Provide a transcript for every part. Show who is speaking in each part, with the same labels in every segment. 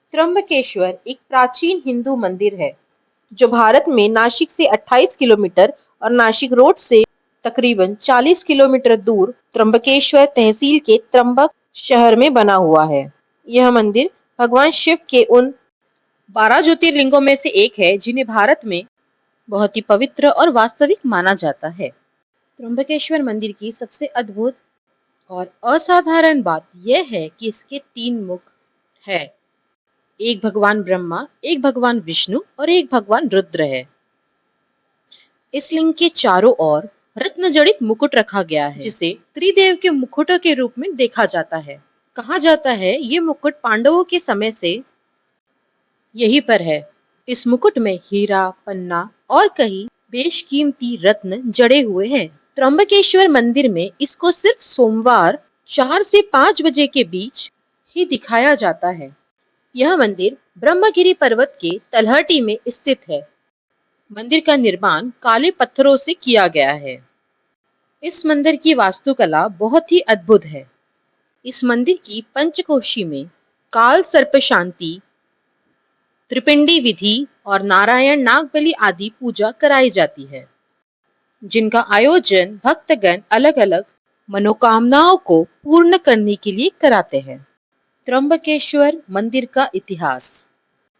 Speaker 1: त्र्यंबकेश्वर एक प्राचीन हिंदू मंदिर है जो भारत में नासिक से 28 किलोमीटर और नासिक रोड से तकरीबन 40 किलोमीटर दूर त्र्यंबकेश्वर तहसील के त्र्यंबक शहर में बना हुआ है। यह मंदिर भगवान शिव के उन 12 ज्योतिर्लिंगों में से एक है जिन्हें भारत में बहुत ही पवित्र और वास्तविक माना जाता है। त्र्यंबकेश्वर मंदिर की सबसे अद्भुत और असाधारण बात यह है कि इसके 3 मुख है। एक भगवान ब्रह्मा, एक भगवान विष्णु और एक भगवान रुद्र है। इस लिंग के चारों ओर रत्न जड़ित मुकुट रखा गया है जिसे त्रिदेव के मुकुटों के रूप में देखा जाता है। कहा जाता है ये मुकुट पांडवों के समय से यहीं पर है। इस मुकुट में हीरा, पन्ना और कई बेशकीमती रत्न जड़े हुए हैं। त्र्यंबकेश्वर मंदिर में इसको सिर्फ सोमवार 4 से 5 बजे के बीच ही दिखाया जाता है। यह मंदिर ब्रह्मगिरी पर्वत के तलहटी में स्थित है। मंदिर का निर्माण काले पत्थरों से किया गया है। इस मंदिर की वास्तुकला बहुत ही अद्भुत है। इस मंदिर की पंचकोशी में काल सर्प शांति, त्रिपिंडी विधि और नारायण नागबलि आदि पूजा कराई जाती है, जिनका आयोजन भक्तगण अलग अलग मनोकामनाओं को पूर्ण करने के लिए कराते हैं। त्र्यंबकेश्वर मंदिर का इतिहास।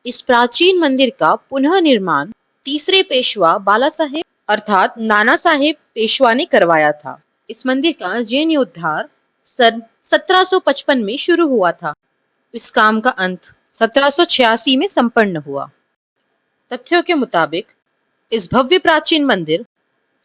Speaker 1: इस प्राचीन मंदिर का पुनः निर्माण तीसरे पेशवा बाला साहेब अर्थात नाना साहेब पेशवा ने करवाया था। इस मंदिर का जीर्णोद्धार सन 1755 में शुरू हुआ था। इस काम का अंत 1786 में संपन्न हुआ। तथ्यों के मुताबिक इस भव्य प्राचीन मंदिर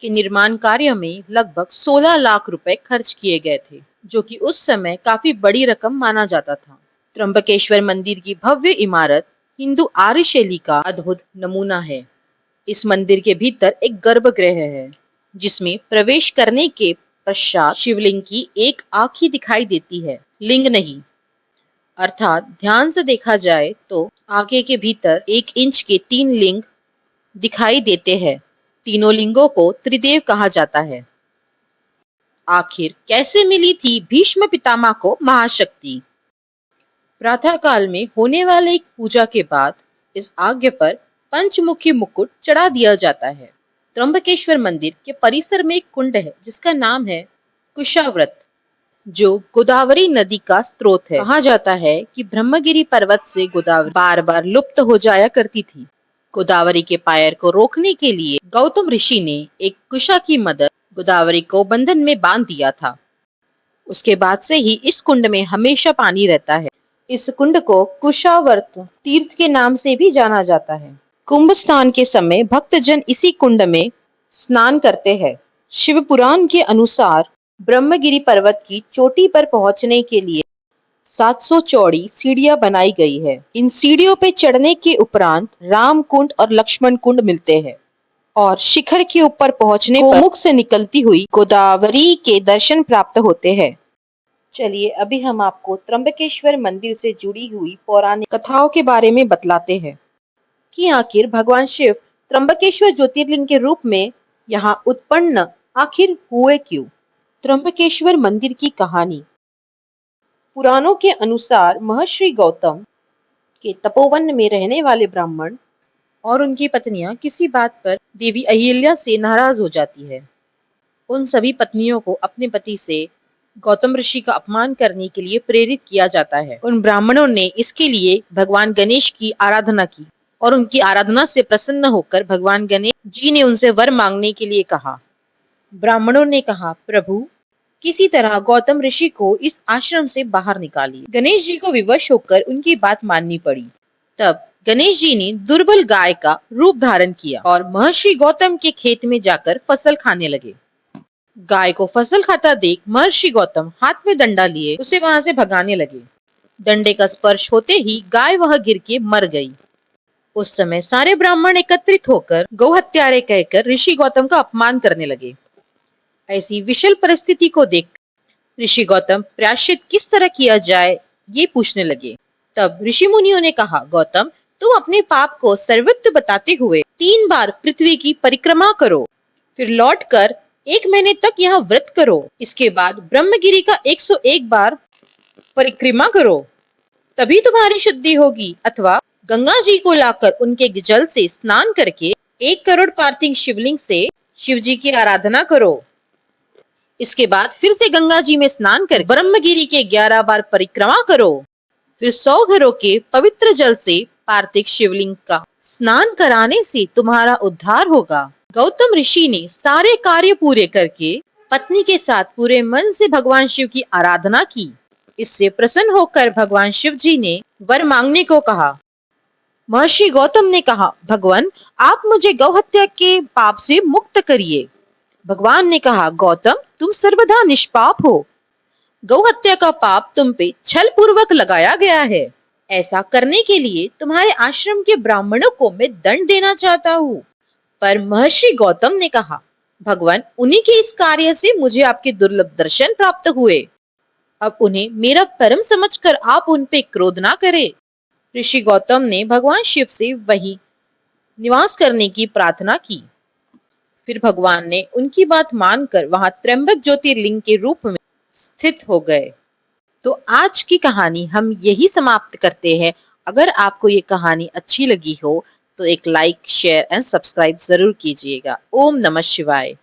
Speaker 1: के निर्माण कार्य में लगभग 16 लाख रुपए खर्च किए गए थे, जो कि उस समय काफी बड़ी रकम माना जाता था। त्र्यंबकेश्वर मंदिर की भव्य इमारत हिंदू आर्य शैली का अद्भुत नमूना है। इस मंदिर के भीतर एक गर्भगृह है, जिसमें प्रवेश करने के पश्चात शिवलिंग की एक आंख ही दिखाई देती है, लिंग नहीं। अर्थात ध्यान से देखा जाए तो आगे के भीतर 1 इंच के 3 लिंग दिखाई देते हैं। तीनों लिंगों को त्रिदेव कहा जाता है। आखिर कैसे मिली थी भीष्म पितामह को महाशक्ति? प्रातः काल में होने वाले एक पूजा के बाद इस आज्ञा पर पंचमुखी मुकुट चढ़ा दिया जाता है। त्र्यंबकेश्वर मंदिर के परिसर में एक कुंड है जिसका नाम है कुशाव्रत, जो गोदावरी नदी का स्रोत है। कहा जाता है कि ब्रह्मगिरी पर्वत से गोदावरी बार बार लुप्त हो जाया करती थी। गोदावरी के पायर को रोकने के लिए गौतम ऋषि ने एक कुशा की मदद गोदावरी को बंधन में बांध दिया था। उसके बाद से ही इस कुंड में हमेशा पानी रहता है। इस कुंड को कुशावर्त तीर्थ के नाम से भी जाना जाता है। कुंभ स्नान के समय भक्तजन इसी कुंड में स्नान करते हैं। शिव पुराण के अनुसार ब्रह्मगिरी पर्वत की चोटी पर पहुंचने के लिए 700 चौड़ी सीढ़ियां बनाई गई है। इन सीढ़ियों पे चढ़ने के उपरांत राम कुंड और लक्ष्मण कुंड मिलते हैं और शिखर के ऊपर पहुंचने पर मुख से निकलती हुई गोदावरी के दर्शन प्राप्त होते हैं। चलिए अभी हम आपको त्र्यंबकेश्वर मंदिर से जुड़ी हुई पौराणिक कथाओं के बारे में बतलाते हैं कि आखिर भगवान शिव त्र्यंबकेश्वर ज्योतिर्लिंग के रूप में यहाँ उत्पन्न आखिर हुए क्यों? त्र्यंबकेश्वर मंदिर की कहानी। पुराणों के अनुसार महर्षि गौतम के तपोवन में रहने वाले ब्राह्मण और उनकी पत्नियां किसी बात पर देवी अहिल्या से नाराज हो जाती है। उन सभी पत्नियों को अपने पति से गौतम ऋषि का अपमान करने के लिए प्रेरित किया जाता है। उन ब्राह्मणों ने इसके लिए भगवान गणेश की आराधना की और उनकी आराधना से प्रसन्न होकर भगवान गणेश जी ने उनसे वर मांगने के लिए कहा। ब्राह्मणों ने कहा, प्रभु किसी तरह गौतम ऋषि को इस आश्रम से बाहर निकालिए। गणेश जी को विवश होकर उनकी बात माननी पड़ी। तब गणेश जी ने दुर्बल गाय का रूप धारण किया और महर्षि गौतम के खेत में जाकर फसल खाने लगे। गाय को फसल खाता देख महर्षि गौतम हाथ में डंडा लिए उसे वहां से भगाने लगे। डंडे का स्पर्श होते ही गाय वहां गिर के मर गई। उस समय सारे ब्राह्मण एकत्रित होकर गौ हत्यारे कहकर ऋषि गौतम का अपमान करने लगे। ऐसी विषम परिस्थिति को देख ऋषि गौतम प्रायश्चित किस तरह किया जाए ये पूछने लगे। तब ऋषि मुनियों ने कहा, गौतम तुम अपने पाप को सर्वत्र बताते हुए 3 बार पृथ्वी की परिक्रमा करो, फिर लौटकर 1 महीने तक यहाँ व्रत करो। इसके बाद ब्रह्मगिरी का 101 बार परिक्रमा करो, तभी तुम्हारी शुद्धि होगी। अथवा गंगा जी को लाकर उनके जल से स्नान करके 1 करोड़ पार्थिव शिवलिंग से शिव जी की आराधना करो। इसके बाद फिर से गंगा जी में स्नान कर ब्रह्मगिरी के 11 बार परिक्रमा करो। फिर 100 घरों के पवित्र जल से पार्थिव शिवलिंग का स्नान कराने से तुम्हारा उद्धार होगा। गौतम ऋषि ने सारे कार्य पूरे करके पत्नी के साथ पूरे मन से भगवान शिव की आराधना की। इससे प्रसन्न होकर भगवान शिव जी ने वर मांगने को कहा। महर्षि गौतम ने कहा, भगवान आप मुझे गौहत्या के पाप से मुक्त करिए। भगवान ने कहा, गौतम तुम सर्वदा निष्पाप हो। गौहत्या का पाप तुम पे छल पूर्वक लगाया गया है। ऐसा करने के लिए तुम्हारे आश्रम के ब्राह्मणों को मैं दंड देना चाहता हूँ। पर महर्षि गौतम ने कहा, भगवान उन्हीं के इस कार्य से मुझे आपके दुर्लभ दर्शन प्राप्त हुए। अब उन्हें मेरा कर्म समझकर आप उन पे क्रोध ना करें। ऋषि गौतम ने भगवान शिव से वही निवास करने की प्रार्थना की। फिर भगवान ने उनकी बात मानकर वहां त्र्यंबक ज्योतिर्लिंग के रूप में स्थित हो गए। तो आज की कहानी हम यही समाप्त करते हैं। अगर आपको ये कहानी अच्छी लगी हो तो एक लाइक, शेयर एंड सब्सक्राइब जरूर कीजिएगा। ओम नमः शिवाय।